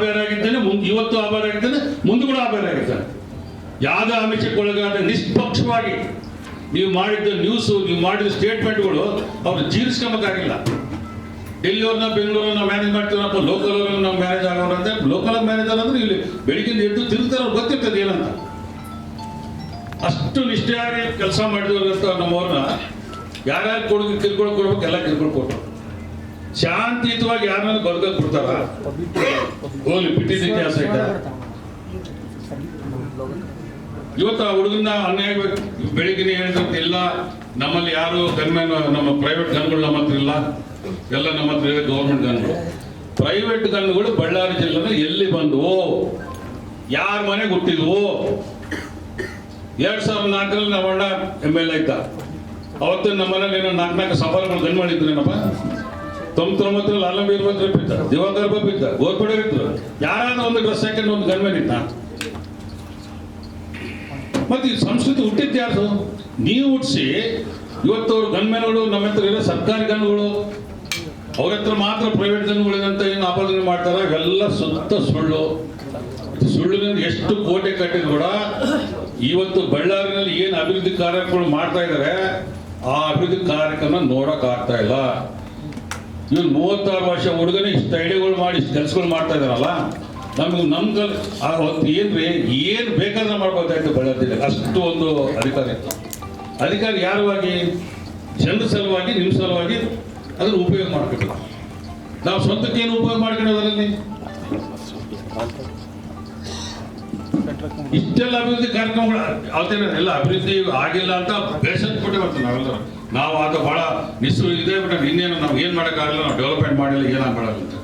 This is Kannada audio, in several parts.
ಬೇರಾಗಿದ್ದಾನೆ, ಇವತ್ತು ಆ ಬೇರಾಗಿದ್ದಾನೆ, ಮುಂದೆ ಕೂಡ ಆ ಬೇರಾಗಿದ್ದಾನೆ. ಯಾವುದೇ ಆಮಿಷಕ್ಕೊಳಗಾದ ನಿಷ್ಪಕ್ಷವಾಗಿ ನೀವು ಮಾಡಿದ್ದ ನ್ಯೂಸು, ನೀವು ಮಾಡಿದ ಸ್ಟೇಟ್ಮೆಂಟ್ಗಳು ಅವ್ರು ಜೀರ್ಸ್ಕೊಂಬಕ್ಕಾಗಿಲ್ಲ. ಡೆಲ್ಲಿಯವ್ರನ್ನ ಬೆಂಗಳೂರನ್ನ ಮ್ಯಾನೇಜ್ ಮಾಡ್ತೀವಪ್ಪ, ಲೋಕಲ್ ಅವ್ರನ್ನ ನಾವು ಮ್ಯಾನೇಜ್ ಆಗೋರು ಅಂತ. ಲೋಕಲ್ ಮ್ಯಾನೇಜರ್ ಅಂದ್ರೆ ಇಲ್ಲಿ ಬೆಳಿಗ್ಗೆ ಎದ್ದು ತಿರುಗ್ತಾರೆ, ಅವ್ರು ಗೊತ್ತಿರ್ತದೆ ಏನಂತ. ಅಷ್ಟು ನಿಷ್ಠೆಯಾಗಿ ಕೆಲಸ ಮಾಡಿದವ್ರಂತ ನಮ್ಮವ್ರನ್ನ ಯಾರ್ಯಾರು ಕಿರ್ಕೊಳ್ ಕೊಡ್ಬೇಕು ಎಲ್ಲ ಕಿರ್ಕೊಳ್ ಕೊಟ್ಟರು. ಶಾಂತಿಯುತವಾಗಿ ಯಾರನ್ನ ಬದುಕಕ್ಕೆ ಬಿಡ್ತಾರ? ಹೋಗ್ಲಿ, ಬಿಟ್ಟಿದ್ದ ಇತಿಹಾಸ ಐತ. ಇವತ್ತು ಆ ಹುಡುಗನ ಅನ್ಯಾಯ ಬೆಳಿಗ್ಗೆ ಹೇಳಿದಂತೆ ಇಲ್ಲ, ನಮ್ಮಲ್ಲಿ ಯಾರು ಗನ್ಮ್ಯಾನ್, ನಮ್ಮ ಪ್ರೈವೇಟ್ ಗನ್ಗಳು ನಮ್ಮ ಹತ್ರ ಇಲ್ಲ, ಎಲ್ಲ ನಮ್ಮ ಹತ್ರ ಇದೆ ಗೌರ್ಮೆಂಟ್ ಗನ್ಗಳು. ಪ್ರೈವೇಟ್ ಗನ್ಗಳು ಬಳ್ಳಾರಿ ಜಿಲ್ಲೆನಲ್ಲಿ ಎಲ್ಲಿ ಬಂದವು, ಯಾರ ಮನೆಗೆ ಹುಟ್ಟಿದ್ವು? 2004ರಲ್ಲಿ ನಮ್ಮ ಅಣ್ಣ MLA ಇದ್ದ. ಅವತ್ತು ನಮ್ಮ ಮನೇಲಿ ಏನೋ 4 ಸಫಾರಿಗಳು ಗನ್ ಮಾಡಿದ್ರೇನಪ್ಪ. 99ರಲ್ಲಿ ಆಲಂಬೀರ್ ಬಂದ್ರೆ ಬಿದ್ದ, ದಿವಾಕರ್ ಬಾಬು ಇದ್ದ, ಗೋರ್ಪಡೆ ಇದ್ರು. ಯಾರಾದ್ರೂ ಒಂದು ಡ್ರೆಸ್ ಹಾಕೊಂಡು ಒಂದು ಗನ್ಮ್ಯಾನ್ ಇದ್ದ. ಮತ್ತೆ ಈ ಸಂಸ್ಕೃತಿ ಹುಟ್ಟಿದ್ದು ಯಾರು? ನೀವು ಹುಟ್ಟಿಸಿ ಇವತ್ತು ಅವ್ರು ಗನ್ಮ್ಯಾನ್ಗಳು ನಮ್ಮ ಹತ್ರ ಇರೋ ಸರ್ಕಾರಿ ಗನ್ಗಳು, ಅವ್ರ ಹತ್ರ ಮಾತ್ರ ಪ್ರೈವೇಟ್ ಗನ್ಗಳು ಅಂತ ಏನು ಆಪಾದನೆ ಮಾಡ್ತಾರೆ. ಇವೆಲ್ಲ ಸುತ್ತ ಸುಳ್ಳು. ಸುಳ್ಳಿನಿಂದ ಎಷ್ಟು ಕೋಟೆ ಕಟ್ಟಿದ್ರು ಕೂಡ ಇವತ್ತು ಬಳ್ಳಾರಿನಲ್ಲಿ ಏನು ಅಭಿವೃದ್ಧಿ ಕಾರ್ಯಕ್ರಮಗಳು ಮಾಡ್ತಾ ಇದ್ದಾರೆ, ಆ ಅಭಿವೃದ್ಧಿ ಕಾರ್ಯಕ್ರಮ ನೋಡಕ್ ಆಗ್ತಾ ಇಲ್ಲ. ಇವ್ರು 36 ವರ್ಷ ಹುಡುಗನೇ ಇಷ್ಟು ಐಡಿಯಾಗಳು ಮಾಡಿ ಇಷ್ಟು ಕೆಲಸಗಳು ಮಾಡ್ತಾ ಇದಾರಲ್ಲ, ನಮ್ಗೆ ಅವತ್ತು ಏನ್ರಿ ಏನು ಬೇಕಾದ್ರೆ ಮಾಡ್ಬೋದಾಯ್ತು ಬಳ್ಳಾರಿ ಜಿಲ್ಲೆಗೆ. ಅಷ್ಟು ಒಂದು ಅಧಿಕಾರ ಇತ್ತು. ಅಧಿಕಾರ ಯಾರವಾಗಿ? ಜನರ ಸಲುವಾಗಿ, ನಿಮ್ಮ ಸಲುವಾಗಿ ಅದನ್ನು ಉಪಯೋಗ ಮಾಡ್ಬೇಕು. ನಾವು ಸ್ವಂತಕ್ಕೆ ಏನು ಉಪಯೋಗ ಮಾಡ್ಕೊಳ್ಳೋದ್ರಲ್ಲಿ ಇಷ್ಟೆಲ್ಲ ಅಭಿವೃದ್ಧಿ ಕಾರ್ಯಕ್ರಮಗಳು ಅವತ್ತೇನ ಎಲ್ಲ ಅಭಿವೃದ್ಧಿ ಆಗಿಲ್ಲ ಅಂತ ಬೇಸತ್ತು ಕೊಟ್ಟೆ ಬರ್ತದೆ ನಾವೆಲ್ಲರೂ. ನಾವು ಅದು ಬಹಳ ಇದೇ ಬಿಟ್ಟ ಇನ್ನೇನು ನಾವು ಏನು ಮಾಡೋಕ್ಕಾಗಲ್ಲ, ನಾವು ಡೆವಲಪ್ಮೆಂಟ್ ಮಾಡಿಲ್ಲ, ಏನಾಗ ಮಾಡಲ್ಲ ಅಂತ.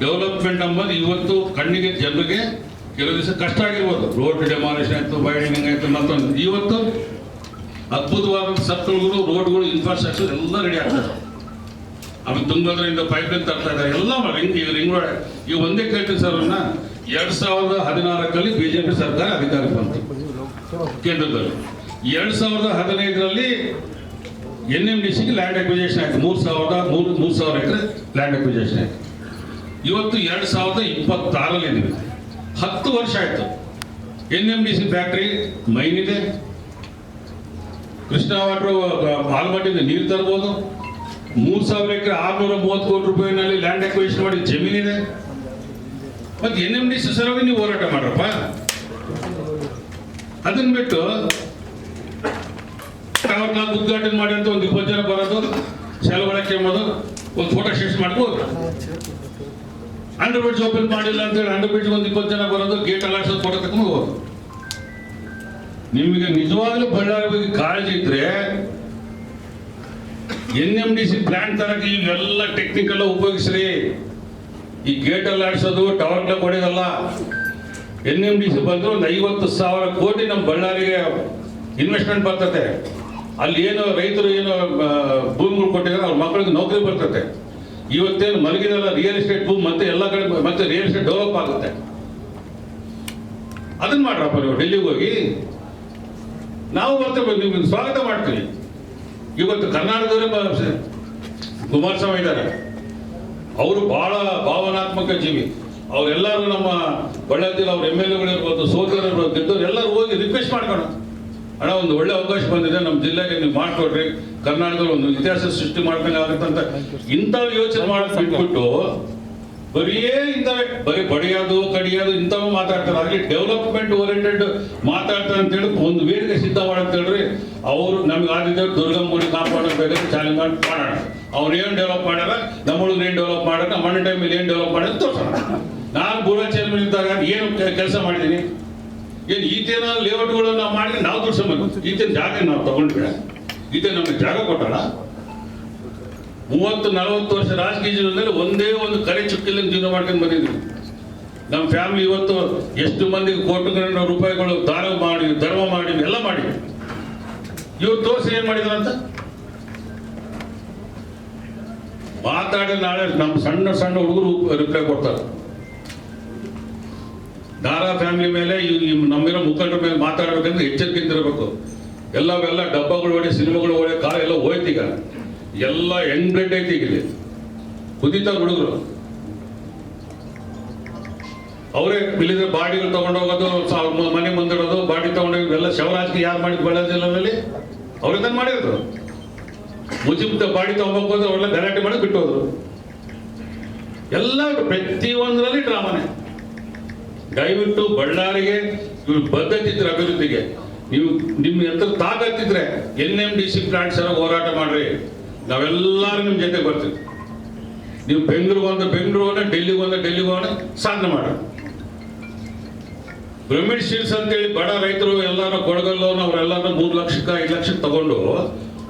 ಡೆವಲಪ್ಮೆಂಟ್ ಅಂಬೋದು ಇವತ್ತು ಕಣ್ಣಿಗೆ ಜನರಿಗೆ ಕೆಲವು ದಿವಸ ಕಷ್ಟ ಆಗಿರ್ಬೋದು. ರೋಡ್ ಡೆಮಾಲಿಷನ್ ಆಯಿತು, ವೈಡನಿಂಗ್ ಆಯಿತು, ಮತ್ತೊಂದು. ಇವತ್ತು ಅದ್ಭುತವಾದ ಸರ್ಕಲ್ಗಳು, ರೋಡ್ಗಳು, ಇನ್ಫ್ರಾಸ್ಟ್ರಕ್ಚರ್ ಎಲ್ಲ ರೆಡಿ ಆಗ್ತದೆ. ಆಮೇಲೆ ತುಂಗಭದ್ರೆಯಿಂದ ಪೈಪ್ಲೈನ್ ತರ್ತಾ ಇದ್ದಾರೆ, ಎಲ್ಲ ರಿಂಗ್ ರೋಡ್. ಈಗ ಒಂದೇ ಕೇಳ್ತೀನಿ ಸರ್, ಅವ್ರನ್ನ 2014ರಲ್ಲಿ BJP ಸರ್ಕಾರ ಅಧಿಕಾರಕ್ಕೆ ಬಂತು ಕೇಂದ್ರದಲ್ಲಿ. 2015ರಲ್ಲಿ NMDCಗೆ ಲ್ಯಾಂಡ್ ಅಕ್ವಿಜೇಷನ್ ಆಯ್ತು. 3,000 ಎಕರೆ ಲ್ಯಾಂಡ್ ಅಕ್ವಿಜೇಷನ್ ಆಯ್ತು. ಇವತ್ತು 2026ರಲ್ಲಿ ಇದೀವಿ. 10 ವರ್ಷ ಆಯ್ತು. NMDC ಫ್ಯಾಕ್ಟ್ರಿ ಮೈನ್ ಇದೆ, ಕೃಷ್ಣಾ ವಾಟರ್ ಆಲ್ಮಟ್ಟಿಂದ ನೀರು ತರ್ಬೋದು. 3,000 ಎಕರೆ 630 ಕೋಟಿ ರೂಪಾಯಿನಲ್ಲಿ ಲ್ಯಾಂಡ್ ಅಕ್ವಿಜೇಷನ್ ಮಾಡಿ ಜಮೀನಿದೆ. ಮತ್ತೆ NMDC ಸಲುವಾಗಿ ನೀವು ಹೋರಾಟ ಮಾಡ್ರಪ್ಪ. ಅದನ್ನ ಬಿಟ್ಟು ಉದ್ಘಾಟನೆ ಮಾಡಿ ಅಂತ ಒಂದು 20 ಜನ ಬರೋದು, ಶಾಲೆಗಳಕ್ಕೆ ಎಂಬುದು, ಒಂದು ಫೋಟೋ ಶೂಟ್ ಮಾಡ್ಬೋದು. ಅಂಡರ್ ಬ್ರಿಡ್ಜ್ ಓಪನ್ ಮಾಡಿಲ್ಲ ಅಂತೇಳಿ ಅಂಡರ್ ಬ್ರಿಡ್ಜ್ ಒಂದು 20 ಜನ ಬರೋದು, ಗೇಟ್ ಅಲಾಡ್ಸೋದು, ಫೋಟೋ ತಗೊಂಡು ಹೋಗೋದು. ನಿಮಗೆ ನಿಜವಾಗ್ಲೂ ಬಳ್ಳಾರಿ ಬಗ್ಗೆ ಕಾಳಜಿ ಇದ್ರೆ NMDC ಪ್ಲಾಂಟ್ ತರಕ್ಕೆ ಇವೆಲ್ಲ ಟೆಕ್ನಿಕಲ್ ಉಪಯೋಗಿಸ್ರಿ. ಈ ಗೇಟ್ ಅಲ್ಲಾಡ್ಸೋದು, ಟವರ್ ಹೊಡೆಯೋದಲ್ಲ. NMDC ಬಂದ್ರೆ ಒಂದು 50,000 ಕೋಟಿ ನಮ್ಮ ಬಳ್ಳಾರಿಗೆ ಇನ್ವೆಸ್ಟ್ಮೆಂಟ್ ಬರ್ತದೆ. ಅಲ್ಲಿ ಏನು ರೈತರು ಏನು ಭೂಮಿಗಳು ಕೊಟ್ಟಿದ್ದಾರೆ, ಅವ್ರ ಮಕ್ಕಳಿಗೆ ನೌಕರಿ ಬರ್ತದೆ. ಇವತ್ತೇನು ಮಲಗಿದೆಲ್ಲ ರಿಯಲ್ ಎಸ್ಟೇಟ್ ಭೂಮಿ ಮತ್ತೆ ಎಲ್ಲ ಕಡೆ ಮತ್ತೆ ರಿಯಲ್ ಎಸ್ಟೇಟ್ ಡೆವಲಪ್ ಆಗುತ್ತೆ. ಅದನ್ನ ಮಾಡ್ರಪ್ಪ ನೀವು. ಡೆಲ್ಲಿಗೆ ಹೋಗಿ ನಾವು ಬರ್ತೇವೆ, ನಿಮ್ಗೆ ಸ್ವಾಗತ ಮಾಡ್ತೀವಿ. ಇವತ್ತು ಕರ್ನಾಟಕದವರೇ ಕುಮಾರಸ್ವಾಮಿ ಇದ್ದಾರೆ, ಅವರು ಬಹಳ ಭಾವನಾತ್ಮಕ ಜೀವಿ. ಅವರೆಲ್ಲರೂ ನಮ್ಮ ಬಳ್ಳಾರಿ ಅವ್ರ MLAಗಳು ಇರ್ಬೋದು, ಸೋದರರು ಇರ್ಬೋದು, ಗೆದ್ದವರು ಎಲ್ಲರೂ ಹೋಗಿ ರಿಕ್ವೆಸ್ಟ್ ಮಾಡ್ಕೊಂಡು, ಅಣ್ಣ ಒಂದು ಒಳ್ಳೆ ಅವಕಾಶ ಬಂದಿದೆ ನಮ್ಮ ಜಿಲ್ಲೆಗೆ, ನೀವು ಮಾಡ್ಕೊಡ್ರಿ, ಕರ್ನಾಟಕದಲ್ಲಿ ಒಂದು ಇತಿಹಾಸ ಸೃಷ್ಟಿ ಮಾಡ್ಬೇಕಾಗತ್ತಂತ ಇಂಥವು ಯೋಚನೆ ಮಾಡಕ್ಕೆ ಬಿಟ್ಬಿಟ್ಟು ಬರೀ ಬಡಿಯೋದು ಕಡಿಯೋದು ಇಂಥವು ಮಾತಾಡ್ತಾರೆ. ಅಲ್ಲಿ ಡೆವಲಪ್ಮೆಂಟ್ ಓರಿಯೆಂಟೆಡ್ ಮಾತಾಡ್ತಾರೆ ಅಂತೇಳಿ ಒಂದು ವೇದಿಕೆ ಸಿದ್ಧ ಮಾಡಂತ ಹೇಳ್ರಿ. ಅವರು ನಮ್ಗೆ ಆದಿದ್ದೇವೆ ದುರ್ಗಮ್ಮ ಗುಡಿ ಕಾಪಾಡೋಕೆ ಬೇಕಾದ್ರೆ ಚಾಲೆಂಜ್ ಮಾಡಿ ಮಾಡೋಣ. ಅವ್ರು ಏನು ಡೆವಲಪ್ ಮಾಡ್ಯಾರ, ನಮ್ಮೊಳಗೆ ಏನು ಡೆವಲಪ್ ಮಾಡ್ಯಾರ, ನಮ್ಮ ಮನೆ ಟೈಮಲ್ಲಿ ಏನು ಡೆವಲಪ್ ಮಾಡ್ಯಾರ ತೋರ್ಸೋಣ. ನಾನು ಬೂರಾ ಚೇರ್ಮನ್ ಇದ್ದಾಗ ಏನು ಕೆಲಸ ಮಾಡಿದ್ದೀನಿ, ಏನು ಈತೇನ ಲೇಔಟ್ಗಳು ನಾವು ಮಾಡಿದ್ರೆ ನಾವು ದುಡ್ಸಂಬಂದು, ಈತೇನ ಜಾಗ ನಾವು ತಗೊಂಡ್ರೆ ಈತ ನಮಗೆ ಜಾಗ ಕೊಟ್ಟಾಳ. 30-40 ವರ್ಷ ರಾಜಕೀಯ ಜೀವನದಲ್ಲಿ ಒಂದೇ ಒಂದು ಕರೆ ಚುಕ್ಕಿಲ್ಲ ಜೀವನ ಮಾಡ್ಕೊಂಡು ಬಂದಿದ್ವಿ. ನಮ್ಮ ಫ್ಯಾಮಿಲಿ ಇವತ್ತು ಎಷ್ಟು ಮಂದಿಗೆ ಕೋಟಿಗಟ್ಟಲೆ ರೂಪಾಯಿಗಳು ಧರ್ಮ ಮಾಡಿ ಎಲ್ಲ ಮಾಡಿ ಇವ್ರು ತೋರಿಸಿ ಏನ್ ಮಾಡಿದ್ರಂತ ಮಾತಾಡಿ ನಾಳೆ ನಮ್ಮ ಸಣ್ಣ ಸಣ್ಣ ಹುಡುಗರು ರಿಪ್ಲೈ ಕೊಡ್ತಾರೆ. ದಾರಾ ಫ್ಯಾಮಿಲಿ ಮೇಲೆ ನಮ್ಮಿರೋ ಮುಖಂಡರ ಮೇಲೆ ಮಾತಾಡ್ಬೇಕಂದ್ರೆ ಎಚ್ಚರಿಕೆಯಿಂದ ಇರಬೇಕು. ಎಲ್ಲವೆಲ್ಲ ಡಬ್ಬಗಳು ಹೊಡೆ, ಸಿನಿಮಾಗಳು ಹೊಡೆ, ಕಾಲ ಎಲ್ಲ ಹೋಯ್ತೀಗ, ಎಲ್ಲ ಹೆಂಗ್ ಬ್ಲಡ್ ಐತಿ. ಈಗ ಕುದಿತಾರ ಹುಡುಗರು. ಅವರೇ ಇಲ್ಲಿದ್ರೆ ಬಾಡಿಗಳು ತಗೊಂಡೋಗೋದು, ಮನೆ ಮುಂದಿಡೋದು, ಬಾಡಿ ತಗೊಂಡೋಗಿ ಎಲ್ಲ ಶವರಾಜ್ಗೆ ಯಾರು ಮಾಡಿದ್ದು ಬಳ್ಳಾರಿ ಜಿಲ್ಲೆಯಲ್ಲಿ ಅವ್ರಿಂದ ಮಾಡಿದ್ರು. ಮುಜಿಬ್ ಬಾಡಿ ತಗೊಂಡೋಗಿ ಹೋದ್ರೆ ಅವರೆಲ್ಲ ಗಲಾಟೆ ಮಾಡಿ ಬಿಟ್ಟು ಹೋದ್ರು. ಎಲ್ಲ ಪ್ರತಿಯೊಂದರಲ್ಲಿ ಡ್ರಾಮಾನೆ. ದಯವಿಟ್ಟು ಬಳ್ಳಾರಿಗೆ ಇವ್ರು ಬದ್ಧತಿದ್ರೆ ಅಭಿವೃದ್ಧಿಗೆ ನೀವು ನಿಮ್ಮ ಎಂತ ತಾಕತ್ತಿದ್ರೆ NMDC ಪ್ಲಾಂಟ್ ಸರ ಹೋರಾಟ ಮಾಡ್ರಿ, ನಾವೆಲ್ಲರೂ ನಿಮ್ಮ ಜೊತೆ ಬರ್ತೀವಿ. ನೀವು ಬೆಂಗಳೂರಿಗೆ ಹೋಗೋಣ, ಡೆಲ್ಲಿಗೆ ಹೋಗೋಣ, ಸಾಧನೆ ಮಾಡೋಣ. ಬ್ರಹ್ಮಿಡ್ ಸ್ಟೀಲ್ಸ್ ಅಂತೇಳಿ ಬಡ ರೈತರು ಎಲ್ಲಾರು ಕೊಡಗಲ್ಲೋನು ಅವರೆಲ್ಲರೂ 3 ಲಕ್ಷಕ್ಕೆ 5 ಲಕ್ಷಕ್ಕೆ ತಗೊಂಡು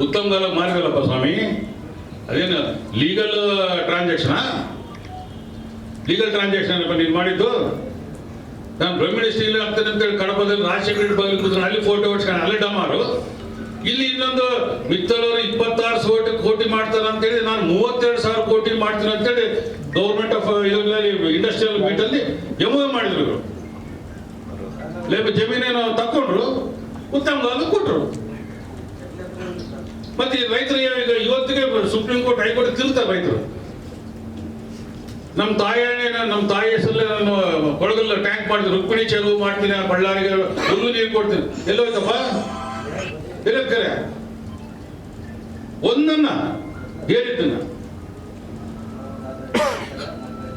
ಉತ್ತಮಗಾಲ ಮಾರಿದಲ್ಲಪ್ಪ ಸ್ವಾಮಿ. ಅದೇನು ಲೀಗಲ್ ಟ್ರಾನ್ಸಾಕ್ಷನ್ ನೀನು ಮಾಡಿದ್ದು. ನಾನು ಬ್ರಹ್ಮಿಡ್ ಸ್ಟೀಲ್ ಆಗ್ತದೆ ಅಂತೇಳಿ ಕಡಪದಲ್ಲಿ ರಾಜಶೇಖರ ಬಗಲಿ ಕೂತ್ಕೊಂಡು ಅಲ್ಲಿ ಫೋಟೋ ಹೊಡ್ಸ್ಕೊಂಡು ಅಲ್ಲಿ ಡಮಾರು. ಇಲ್ಲಿ ಇನ್ನೊಂದು ಮಿತ್ತಲವರು 26 ಕೋಟಿ ಮಾಡ್ತಾರೆ ಅಂತೇಳಿ ನಾನು 32,000 ಕೋಟಿ ಮಾಡ್ತೀನಿ ಅಂತೇಳಿ ಗೌರ್ಮೆಂಟ್ ಆಫ್ ಇಂಡಸ್ಟ್ರಿಯಲ್ ಮೀಟಲ್ಲಿ MOU ಮಾಡಿದ್ರು. ಜಮೀನೇನು ತಕೊಂಡ್ರು, ಉತ್ತಮಗಾಲ ಕೊಟ್ಟರು. ಮತ್ತೆ ರೈತರು ಈಗ ಇವತ್ತಿಗೆ ಸುಪ್ರೀಂ ಕೋರ್ಟ್ ಹೈಕೋರ್ಟ್ ತಿರುತ್ತಾರೆ ರೈತರು. ನಮ್ಮ ತಾಯಿ ಹೆಸರಲ್ಲೇ ನಾನು ಕೊಡಗಲ್ಲ ಟ್ಯಾಂಕ್ ಮಾಡಿದ್ರು, ರುಕ್ಮಿಣಿ ಚೆಲುವು ಮಾಡ್ತೀನಿ, ಬಳ್ಳಾರಿಗೆ ಹುಲ್ಲು ನೀರು ಕೊಡ್ತೀನಿ. ಎಲ್ಲೋಯ್ತಪ್ಪ? ಎಲ್ಲಕ್ಕರೆ ಒಂದನ್ನ ಹೇಳಿದ್ದನ್ನ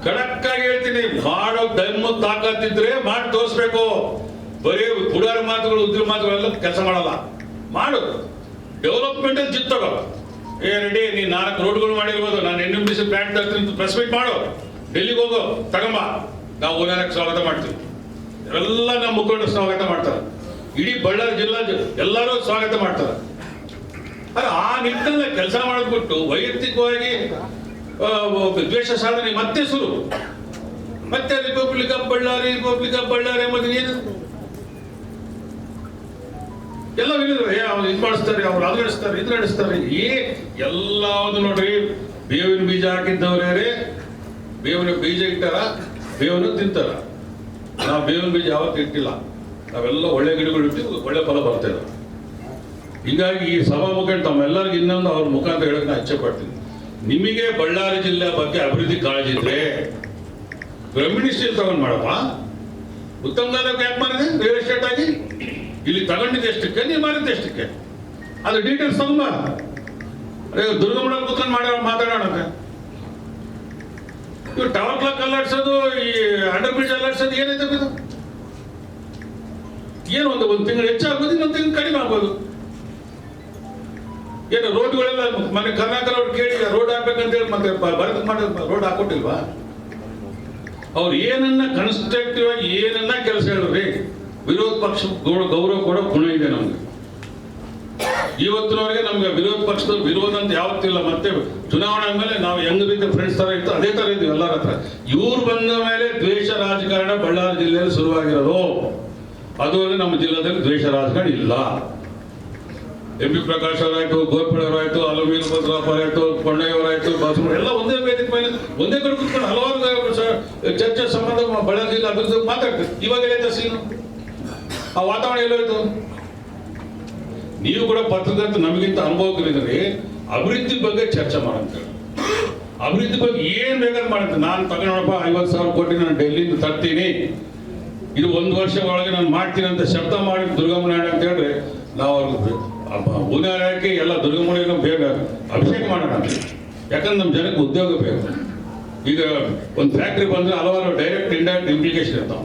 ಖಡಕ್ಕಾಗಿ ಹೇಳ್ತೀನಿ, ಮಾಡೋ ದಮ್ಮು ತಾಕತ್ತಿದ್ರೆ ಮಾಡಿ ತೋರಿಸ್ಬೇಕು. ಬರೀ ಪುಡಾರ ಮಾತುಗಳು ಉದ್ಯೋಗ ಮಾತುಗಳೆಲ್ಲ ಕೆಲಸ ಮಾಡಲ್ಲ. ಮಾಡು, ಡೆವಲಪ್ಮೆಂಟ್ ಅಲ್ಲಿ ಜಿತ್ತಗೋ. ರೆಡಿ, ನೀನು 4 ರೋಡ್ಗಳು ಮಾಡಿರ್ಬೋದು, ನಾನು NMDC ಪ್ಲಾಂಟ್ ತರ್ತೀನಿ, ಪ್ರೆಸ್ ಮೀಟ್ ಮಾಡು, ಡೆಲ್ಲಿಗೆ ಹೋಗೋ, ತಗೊಂಬ, ನಾವು ಓನರಕ್ಕೆ ಸ್ವಾಗತ ಮಾಡ್ತೀವಿ. ಎಲ್ಲ ನಮ್ಮ ಮುಖಂಡರು ಸ್ವಾಗತ ಮಾಡ್ತಾರೆ, ಇಡೀ ಬಳ್ಳಾರಿ ಜಿಲ್ಲಾ ಎಲ್ಲರೂ ಸ್ವಾಗತ ಮಾಡ್ತಾರೆ. ಆ ನಿಟ್ಟಿನಲ್ಲಿ ಕೆಲಸ ಮಾಡಿದ್ಬಿಟ್ಟು ವೈಯಕ್ತಿಕವಾಗಿ ದ್ವೇಷ ಸಾಧನೆ ಮತ್ತೆ ಶುರು. ಮತ್ತೆ ರಿಪಬ್ಲಿಕ್ ಆಫ್ ಬಳ್ಳಾರಿ ಎಂಬುದು ಏನು ಎಲ್ಲ ಅವ್ರು ಇದು ಮಾಡಿಸ್ತಾರೆ, ಅವ್ರು ಅದು ನಡೆಸ್ತಾರೆ, ಇದು ನಡೆಸ್ತಾರೆ. ಎಲ್ಲದು ನೋಡ್ರಿ, ಬೇವಿನ ಬೀಜ ಹಾಕಿದ್ದವ್ರೇ ಬೇವಿನ ಬೀಜ ಇಟ್ಟಾರ, ಬೇವನ್ನ ತಿಂತಾರ. ನಾವು ಬೇವಿನ ಬೀಜ ಯಾವತ್ತೂ ಇಟ್ಟಿಲ್ಲ. ನಾವೆಲ್ಲ ಒಳ್ಳೆ ಗಿಡಗಳು ಇಟ್ಟು ಒಳ್ಳೆ ಫಲ ಬರ್ತೇವೆ. ಹೀಗಾಗಿ ಈ ಸಭಾ ಮುಖಂಡ ತಮ್ಮೆಲ್ಲರಿಗೂ ಇನ್ನೊಂದು ಅವ್ರ ಮುಖಾಂತರ ಹೇಳಕ್ ನಾನು ಇಚ್ಛೆ ಪಡ್ತೀನಿ. ನಿಮಗೆ ಬಳ್ಳಾರಿ ಜಿಲ್ಲೆ ಬಗ್ಗೆ ಅಭಿವೃದ್ಧಿ ಕಾಳಜಿ ಇದ್ರೆ ಬ್ರಹ್ಮಿಣಿ ಸ್ಟೀಲ್ ತಗೊಂಡ್ ಮಾಡಪ್ಪ. ಉತ್ತಮಗಾಲಕ್ಕೆ ಯಾಕೆ ಮಾಡಿದೆ ರಿಯಲ್ ಎಸ್ಟೇಟ್ ಆಗಿ? ಇಲ್ಲಿ ತಗೊಂಡಿದ್ದು ಎಷ್ಟಕ್ಕೆ, ನೀವು ಮಾರಿದ್ದು ಎಷ್ಟಕ್ಕೆ, ಅದು ಡೀಟೇಲ್ಸ್ ತಗೊಂಬ. ದುರ್ಗಮ್ಮನ ಕೂತ್ಕೊಂಡು ಮಾತಾಡೋಣ. ಇವ್ರು ಟವರ್ ಕ್ಲಾಕ್ ಅಲ್ಲಾಡ್ಸೋದು, ಈ ಅಂಡರ್ ಬ್ರಿಡ್ಜ್ ಅಲ್ಲಾಡ್ಸೋದು ಏನೈತೆ ಇದು? ಏನು ಒಂದು ತಿಂಗಳು ಹೆಚ್ಚಾಗ್ಬೋದು, ಇನ್ನೊಂದು ತಿಂಗಳು ಕಡಿಮೆ ಆಗ್ಬೋದು. ಏನು ರೋಡ್ಗಳೆಲ್ಲ ಮನೆ ಕರ್ನಾಟಕ ರೋಡ್ ಕೇಳಿ ರೋಡ್ ಹಾಕ್ಬೇಕಂತೇಳಿ ಮತ್ತೆ ಭಾರತ ಮಾಡಿ ರೋಡ್ ಹಾಕೊಟ್ಟಿಲ್ವಾ? ಅವ್ರು ಏನನ್ನ ಕನ್ಸ್ಟ್ರಕ್ಟಿವ್ ಆಗಿ ಏನನ್ನ ಕೆಲಸ ಹೇಳಿದ್ರಿ, ವಿರೋಧ ಪಕ್ಷ ಗೌರವ ಕೊಡೋ ಗುಣ ಇದೆ ನಮ್ಗೆ. ಇವತ್ತಿನವರೆಗೆ ನಮ್ಗೆ ವಿರೋಧ ಪಕ್ಷದ ವಿರೋಧ ಅಂತ ಯಾವತ್ತಿಲ್ಲ. ಮತ್ತೆ ಚುನಾವಣೆ ಮೇಲೆ ನಾವು ಹೆಂಗ್ ರೀತಿ ಫ್ರೆಂಡ್ಸ್ ತರ ಇತ್ತು ಅದೇ ತರ ಇದ್ವಿ ಎಲ್ಲರ ಹತ್ರ. ಇವ್ರು ಬಂದ ಮೇಲೆ ದ್ವೇಷ ರಾಜಕಾರಣ ಬಳ್ಳಾರಿ ಜಿಲ್ಲೆಯಲ್ಲಿ ಶುರುವಾಗಿರೋದು. ಅದು ನಮ್ಮ ಜಿಲ್ಲೆಯಲ್ಲಿ ದ್ವೇಷ ರಾಜಕಾರಣ ಇಲ್ಲ. MP ಪ್ರಕಾಶ್ ಅವರಾಯ್ತು, ಗೋರ್ಪಡೆ ಅವರಾಯ್ತು, ಅಲಮೀರ್ ಭದ್ರಪ್ಪ ಆಯ್ತು, ಕೊಂಡಯ್ಯವರಾಯ್ತು, ಬಾಸು ಎಲ್ಲ ಒಂದೇ ವೇದಿಕೆ ಮೇಲೆ ಒಂದೇ ಕಡೆ ಕೂತ್ಕೊಂಡು ಹಲವಾರು ಚರ್ಚೆ ಸಂಬಂಧ ಬಳ್ಳಾರಿ ಜಿಲ್ಲೆ ಅಭಿವೃದ್ಧಿ ಮಾತಾಡ್ತೀವಿ. ಇವಾಗ ಎಲ್ಲೈತೆ ಸೀನು? ಆ ವಾತಾವರಣ ಎಲ್ಲೋಯ್ತು? ನೀವು ಕೂಡ ಪತ್ರಕರ್ತ ನಮಗಿಂತ ಅನುಭವಗಳಿದ್ರೆ ಅಭಿವೃದ್ಧಿ ಬಗ್ಗೆ ಚರ್ಚೆ ಮಾಡಂತ. ಅಭಿವೃದ್ಧಿ ಬಗ್ಗೆ ಏನ್ ಬೇಕಾದ್ರೆ ಮಾಡಂತ. ನಾನು ತಗೊಂಡಪ್ಪ 50,000 ಕೋಟಿ ನಾನು ಡೆಲ್ಲಿಯಿಂದ ತರ್ತೀನಿ, ಇದು 1 ವರ್ಷ ಒಳಗೆ ನಾನು ಮಾಡ್ತೀನಿ ಅಂತ ಶಬ್ದ ಮಾಡಿ ದುರ್ಗಮ್ಮನಾಡ ಅಂತ ಹೇಳಿದ್ರೆ ನಾವು ಹೂನಾರಕ್ಕೆ ಎಲ್ಲ ದುರ್ಗಮ್ಮನಿಗೆ ಬೇಗ ಅಭಿಷೇಕ ಮಾಡೋಣ. ಯಾಕಂದ್ರೆ ನಮ್ಮ ಜನಕ್ಕೆ ಉದ್ಯೋಗ ಬೇಕು. ಈಗ ಒಂದು ಫ್ಯಾಕ್ಟ್ರಿ ಬಂದ್ರೆ ಹಲವಾರು ಡೈರೆಕ್ಟ್ ಇಂಡೈರೆಕ್ಟ್ ಇಂಪ್ಲಿಕೇಶನ್ ಇರ್ತಾವ.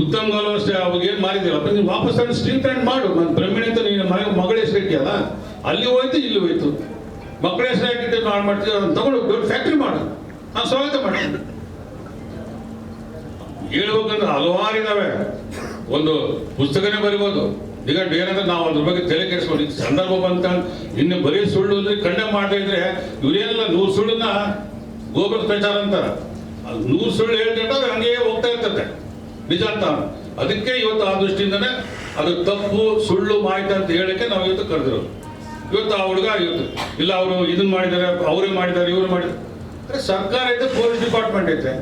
ಉತ್ತಮಗಾಲ ಅಷ್ಟೇ, ಅವಾಗ ಏನ್ ಮಾಡಿದಿಲ್ಲಪ್ಪ, ನೀವು ವಾಪಸ್ ತಗೊಂಡು ಸ್ಟೀಲ್ ಪ್ಲಾಂಟ್ ಮಾಡು. ನಾನು ಬ್ರಹ್ಮಿಣಿ ಅಂತ ನೀನು ಮಗಳ ಹೆಸರು ಇಟ್ಟಿಯಲ್ಲ, ಅಲ್ಲಿ ಹೋಯ್ತು ಇಲ್ಲಿ ಹೋಯ್ತು, ಮಕ್ಕಳ ಹೆಸರು ಹಾಕಿಟ್ಟು ನಾನು ಮಾಡ್ತೀವಿ, ಅದನ್ನು ತಗೊಂಡು ದೊಡ್ಡ ಫ್ಯಾಕ್ಟ್ರಿ ಮಾಡು, ನಾನು ಸ್ವಾಗತ ಮಾಡ್ತೀನಿ. ಹೇಳ್ಬೇಕಂದ್ರೆ ಹಲವಾರು ಇದಾವೆ. ಒಂದು ಪುಸ್ತಕನೇ ಬರಿಬೋದು. ಈಗ ಏನಂದ್ರೆ ನಾವು ಅದ್ರ ಬಗ್ಗೆ ತಲೆ ಕೆಡಿಸ್ಕೊಂಡು ಸಂದರ್ಭ ಬಂತ ಇನ್ನು ಬರೀ ಸುಳ್ಳು ಅಂದ್ರೆ ಖಂಡನೆ ಮಾಡ್ತಾ ಇದ್ರೆ ಇವ್ರೇನೆಲ್ಲ 100 ಸುಳ್ಳನ್ನ ಗೋಬರ್ ಪ್ರಚಾರ ಅಂತಾರ. 100 ಸುಳ್ಳು ಹೇಳ್ಕೊಂಡ್ರೆ ಹಂಗೆ ಹೋಗ್ತಾ ಇರ್ತದೆ ನಿಜ ಅಂತ. ಅದಕ್ಕೆ ಇವತ್ತು ಆ ದೃಷ್ಟಿಯಿಂದನೇ ಅದು ತಪ್ಪು ಸುಳ್ಳು ಮಾಹಿತಿ ಅಂತ ಹೇಳಕ್ಕೆ ನಾವು ಇವತ್ತು ಕರೆದಿರೋದು. ಇವತ್ತು ಆ ಹುಡುಗ ಇವತ್ತು ಇಲ್ಲ ಅವರು ಇದನ್ನ ಮಾಡಿದ್ದಾರೆ, ಅವರೇ ಮಾಡಿದ್ದಾರೆ, ಇವರು ಮಾಡಿದ್ದಾರೆ. ಸರ್ಕಾರ ಐತೆ, ಪೊಲೀಸ್ ಡಿಪಾರ್ಟ್ಮೆಂಟ್ ಐತೆ.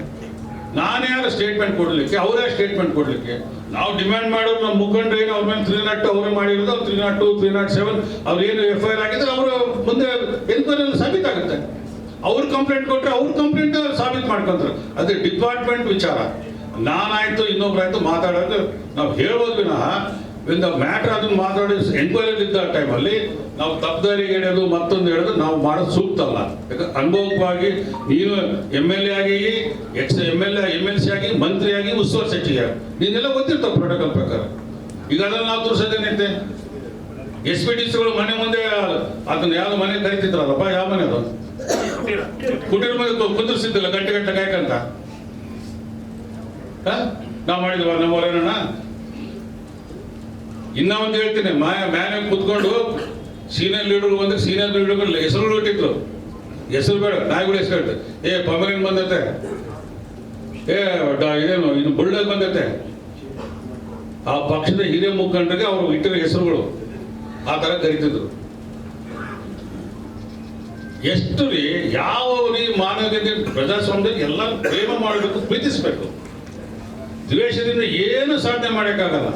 ನಾನೇ ಯಾರು ಸ್ಟೇಟ್ಮೆಂಟ್ ಕೊಡ್ಲಿಕ್ಕೆ, ಅವರೇ ಸ್ಟೇಟ್ಮೆಂಟ್ ಕೊಡ್ಲಿಕ್ಕೆ. ನಾವು ಡಿಮ್ಯಾಂಡ್ ಮಾಡೋರು ನಮ್ಮ ಮುಖಂಡ್ರು ಏನು ಅವ್ರ ಮೇಲೆ 302 ಅವರೇ ಮಾಡಿರೋದು, 302, 307 ಅವ್ರು ಏನು FIR ಆಗಿದ್ರೆ ಅವರು ಮುಂದೆ ಎನ್ಕ್ವೈರಿಯಲ್ಲಿ ಸಾಬೀತಾಗುತ್ತೆ. ಅವ್ರು ಕಂಪ್ಲೇಂಟ್ ಕೊಟ್ಟರೆ ಅವ್ರ ಕಂಪ್ಲೇಂಟ್ ಸಾಬೀತು ಮಾಡ್ಕೊಂತಾರೆ. ಅದೇ ಡಿಪಾರ್ಟ್ಮೆಂಟ್ ವಿಚಾರ. ನಾನಾಯ್ತು ಇನ್ನೊಬ್ರಾಯ್ತು ಮಾತಾಡೋದು ನಾವು ಹೇಳ್ಬೋದು ವಿನಃ ಇನ್ ದ ಮ್ಯಾಟ್ರ್ ಅದನ್ನು ಮಾತಾಡಿ ಎನ್ಕ್ವೈರಿ ಇದ್ದ ಟೈಮಲ್ಲಿ ನಾವು ತಪ್ಪದಾರಿಗೆ ಹೇಳೋದು ಮತ್ತೊಂದು ಹೇಳೋದು ನಾವು ಮಾಡೋದು ಸೂಕ್ತ ಅಲ್ಲ. ಯಾಕಂದ್ರೆ ಅನುಭವವಾಗಿ ನೀನು MLA ಆಗಿ MLC ಆಗಿ ಮಂತ್ರಿಯಾಗಿ ಉಸ್ತುವಾರಿ ಸಚಿವ ನೀನೆಲ್ಲ ಗೊತ್ತಿರ್ತಾವ ಪ್ರೋಟೋಕಾಲ್ ಪ್ರಕಾರ. ಈಗ ಅದನ್ನು ನಾವು ತೋರಿಸೋದೇನೈತೆ SPDCಗಳು ಮನೆ ಮುಂದೆ ಅದನ್ನ ಯಾವ್ದು ಮನೆ ಕರಿತಿದ್ರಲ್ಲಪ್ಪ, ಯಾವ ಮನೆ ಅದು ಕುಟೀರ ಮನೆ ಕುಂದಿರ್ಸಿದ್ದಿಲ್ಲ ಗಂಟೆ ಗಂಟೆ ಕಾಯ್ಕಂತ ನಾವು ಮಾಡಿದ್ವ ನಮ್ಮವರೇನ. ಇನ್ನ ಒಂದು ಹೇಳ್ತೀನಿ, ಮ್ಯಾನೆ ಕುತ್ಕೊಂಡು ಸೀನಿಯರ್ ಲೀಡರ್ ಬಂದ್ರೆ ಸೀನಿಯರ್ ಲೀಡರ್ಗಳು ಹೆಸರುಗಳು ಇಟ್ಟಿದ್ರು. ಹೆಸರು ಬೇಡ, ನಾಯಿಗಳು ಹೆಸರು ಹೇಳ್ತಾರೆ. ಪಮರಿನ್ ಬಂದೈತೆ, ಇದೇನು ಇನ್ನು ಬುಳ್ಳಗ್ ಬಂದೈತೆ. ಆ ಪಕ್ಷದ ಹಿರಿಯ ಮುಖಂಡರಿಗೆ ಅವರು ಇಟ್ಟಿರೋ ಹೆಸರುಗಳು ಆ ತರ ಕರಿತಿದ್ರು. ಎಷ್ಟು ರೀ ಯಾವ ರೀ ಮಾನವೀಯತೆ ಪ್ರಜಾಸ್ವಾಮ್ಯದಲ್ಲಿ ಎಲ್ಲ ಪ್ರೇಮ ಮಾಡಬೇಕು, ಪ್ರೀತಿಸ್ಬೇಕು. ದ್ವೇಷದಿಂದ ಏನು ಸಾಧನೆ ಮಾಡೋಕ್ಕಾಗಲ್ಲ.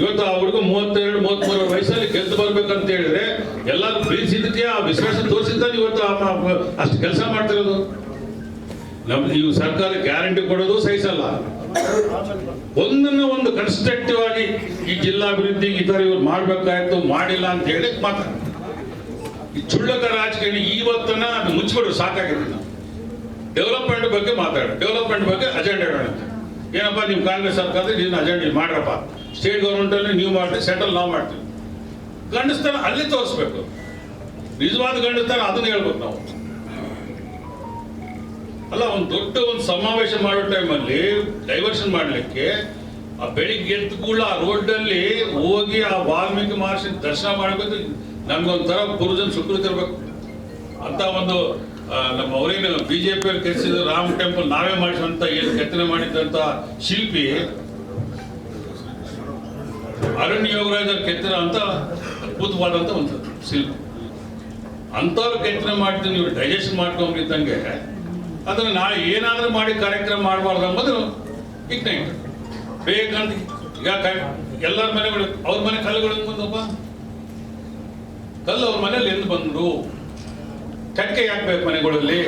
ಇವತ್ತು ಆ ಹುಡುಗ 32-33 ವಯಸ್ಸಲ್ಲಿ ಗೆದ್ದು ಬರ್ಬೇಕಂತ ಹೇಳಿದ್ರೆ ಎಲ್ಲರೂ ಪ್ರೀತಿಸಿದ್ದಕ್ಕೆ ಆ ವಿಶ್ವಾಸ ತೋರಿಸಿದ್ದ ಇವತ್ತು ಅಷ್ಟು ಕೆಲಸ ಮಾಡ್ತಿರೋದು. ನಮ್ಗೆ ಇವು ಸರ್ಕಾರ ಗ್ಯಾರಂಟಿ ಕೊಡೋದು ಸಹಿಸಲ್ಲ. ಒಂದನ್ನು ಒಂದು ಕನ್ಸ್ಟ್ರಕ್ಟಿವ್ ಆಗಿ ಈ ಜಿಲ್ಲಾಭಿವೃದ್ಧಿ ಈ ತರ ಇವ್ರು ಮಾಡ್ಬೇಕಾಯ್ತು ಮಾಡಿಲ್ಲ ಅಂತ ಹೇಳಿ ಮಾತ್ರ ಈ ಚುಳ್ಳಕ ರಾಜಕಾರಣಿ ಇವತ್ತನ್ನ ಅದು ಮುಚ್ಚಿಬಿಡು ಸಾಕಾಗಿದೆ. ನಾವು ಡೆವಲಪ್ಮೆಂಟ್ ಬಗ್ಗೆ ಮಾತಾಡೋಣ, ಡೆವಲಪ್ಮೆಂಟ್ ಬಗ್ಗೆ ಅಜೆಂಡಾ ಹೇಳೋಣ. ಏನಪ್ಪ ನೀವು ಕಾಂಗ್ರೆಸ್ ಸರ್ಕಾರದ ಇದನ್ನ ಅಜೆಂಡಾ ಮಾಡ್ರಪ್ಪ, ಸ್ಟೇಟ್ ಗೌರ್ಮೆಂಟ್ ಅಲ್ಲಿ ನೀವು ಮಾಡ್ತೀವಿ, ಸೆಂಟ್ರಲ್ ನಾವು ಮಾಡ್ತೀವಿ. ಗಂಡಸ್ತಾನ ಅಲ್ಲಿ ತೋರಿಸ್ಬೇಕು, ನಿಜವಾದ ಗಂಡಸ್ತಾನ ಅದನ್ನ ಹೇಳ್ಬೇಕು ನಾವು. ಅಲ್ಲ ಒಂದು ದೊಡ್ಡ ಒಂದು ಸಮಾವೇಶ ಮಾಡೋ ಟೈಮಲ್ಲಿ ಡೈವರ್ಷನ್ ಮಾಡ್ಲಿಕ್ಕೆ ಆ ಬೆಳಿಗ್ಗೆ ಎದ್ದು ಕೂಡ ಆ ರೋಡಲ್ಲಿ ಹೋಗಿ ಆ ವಾಲ್ಮೀಕಿ ಮಹರ್ಷಿ ದರ್ಶನ ಮಾಡಬೇಕು. ನಮ್ಗೊಂಥರ ಪುರುಜನ್ ಸುಕೃತಿ ಇರ್ಬೇಕು ಅಂತ ಒಂದು ನಮ್ಮ ಅವರೇನು BJP ಅವ್ರು ಕೆತ್ತಿಸಿದ ರಾಮ್ ಟೆಂಪಲ್ ನಾವೇ ಮಾಡಿಸುವಂತ ಏನು ಕೆತ್ತನೆ ಮಾಡಿದಂತ ಶಿಲ್ಪಿ ಅರಣ್ಯ ಯೋಗರಾಜ್ ಕೆತ್ತಿರ ಅಂತ ಅದ್ಭುತವಾದಂತ ಒಂದು ಶಿಲ್ಪಿ. ಅಂತವ್ರು ಕೆತ್ತನೆ ಮಾಡಿದ್ದು ನೀವು ಡೈಜೆಷನ್ ಮಾಡ್ಕೊಂಡಿದ್ದಂಗೆ ಅದನ್ನ ನಾಳೆ ಏನಾದ್ರೂ ಮಾಡಿ ಕಾರ್ಯಕ್ರಮ ಮಾಡಬಾರ್ದು ಅಂಬುದು ಇಗ್ನೈಟ್ ಬೇಕಂತ. ಈಗ ಎಲ್ಲರ ಮನೆಗಳು ಅವ್ರ ಮನೆ ಕಲ್ಲುಗಳು ಬಂದಪ್ಪ, ಕಲ್ಲು ಅವ್ರ ಮನೇಲಿ ಎಂದು ಬಂದ್ರು, ಕಟ್ಕೆ ಯಾಕೆ ಬೇಕು ಮನೆಗಳಲ್ಲಿ?